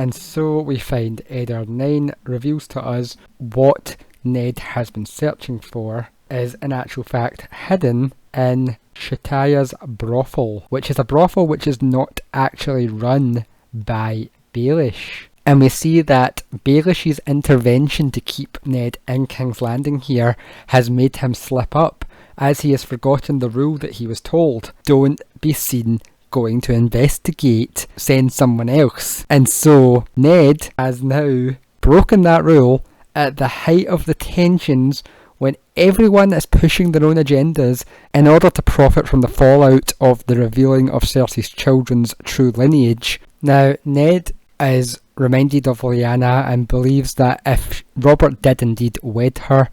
And so we find ned9 reveals to us what Ned has been searching for is in actual fact hidden in Shataya's brothel, which is a brothel which is not actually run by Baelish. And we see that Baelish's intervention to keep Ned in King's Landing here has made him slip up, as he has forgotten the rule that he was told: don't be seen going to investigate, send someone else. And so Ned has now broken that rule at the height of the tensions, when everyone is pushing their own agendas in order to profit from the fallout of the revealing of Cersei's children's true lineage. Now, Ned is reminded of Lyanna and believes that if Robert did indeed wed her,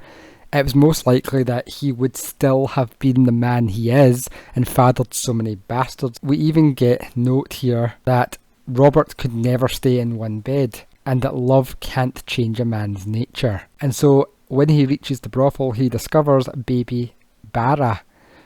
it was most likely that he would still have been the man he is and fathered so many bastards. We even get note here that Robert could never stay in one bed, and that love can't change a man's nature. And so when he reaches the brothel, he discovers baby Barra,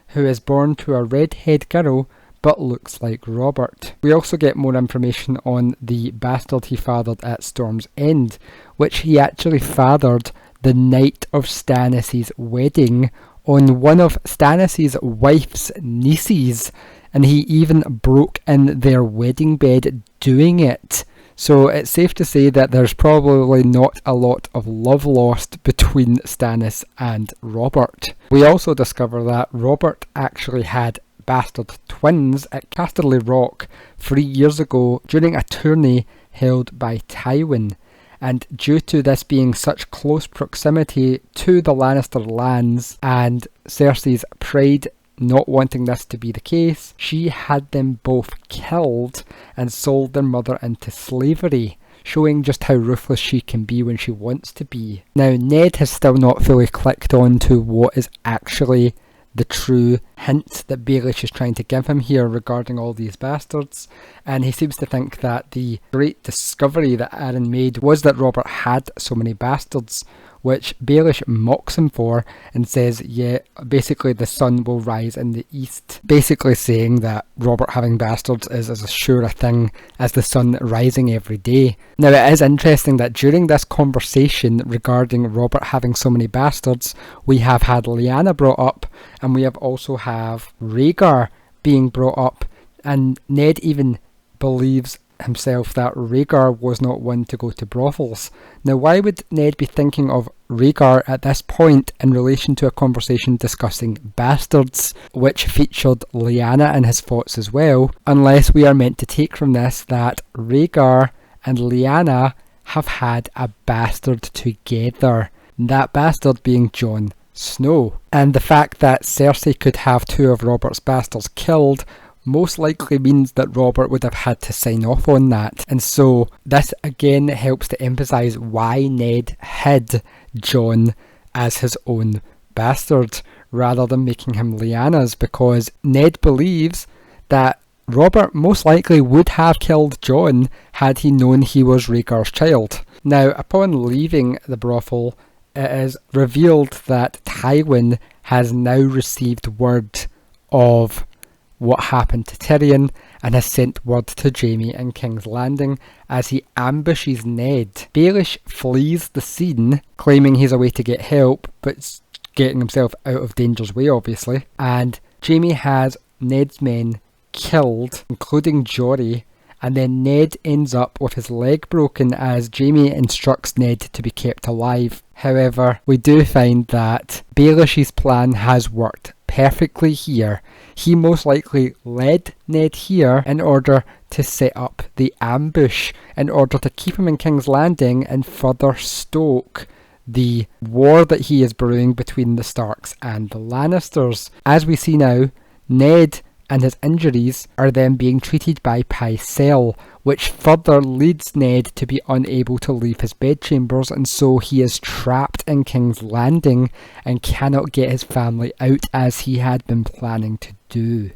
who is born to a redhead girl but looks like Robert. We also get more information on the bastard he fathered at Storm's End, which he actually fathered the night of Stannis' wedding on one of Stannis' wife's nieces, and he even broke in their wedding bed doing it. So it's safe to say that there's probably not a lot of love lost between Stannis and Robert. We also discover that Robert actually had bastard twins at Casterly Rock 3 years ago during a tourney held by Tywin. And due to this being such close proximity to the Lannister lands and Cersei's pride not wanting this to be the case, she had them both killed and sold their mother into slavery, showing just how ruthless she can be when she wants to be. Now, Ned has still not fully clicked on to what is actually the true hint that Baelish is trying to give him here regarding all these bastards, and he seems to think that the great discovery that Aaron made was that Robert had so many bastards, which Baelish mocks him for and says, yeah, basically the sun will rise in the east, basically saying that Robert having bastards is as sure a thing as the sun rising every day. Now, it is interesting that during this conversation regarding Robert having so many bastards, we have had Lyanna brought up, and we have also have Rhaegar being brought up, and Ned even believes himself that Rhaegar was not one to go to brothels. Now, why would Ned be thinking of Rhaegar at this point in relation to a conversation discussing bastards, which featured Lyanna and his thoughts as well, unless we are meant to take from this that Rhaegar and Lyanna have had a bastard together, that bastard being Jon Snow. And the fact that Cersei could have 2 of Robert's bastards killed most likely means that Robert would have had to sign off on that. And so this again helps to emphasise why Ned hid Jon as his own bastard rather than making him Lyanna's, because Ned believes that Robert most likely would have killed Jon had he known he was Rhaegar's child. Now, upon leaving the brothel, it is revealed that Tywin has now received word of what happened to Tyrion and has sent word to Jaime in King's Landing as he ambushes Ned. Baelish flees the scene, claiming he's away to get help, but getting himself out of danger's way, obviously. And Jaime has Ned's men killed, including Jory, and then Ned ends up with his leg broken as Jaime instructs Ned to be kept alive. However, we do find that Baelish's plan has worked perfectly here. He most likely led Ned here in order to set up the ambush, in order to keep him in King's Landing and further stoke the war that he is brewing between the Starks and the Lannisters. As we see now, Ned and his injuries are then being treated by Pycelle, which further leads Ned to be unable to leave his bedchambers, and so he is trapped in King's Landing and cannot get his family out as he had been planning to do.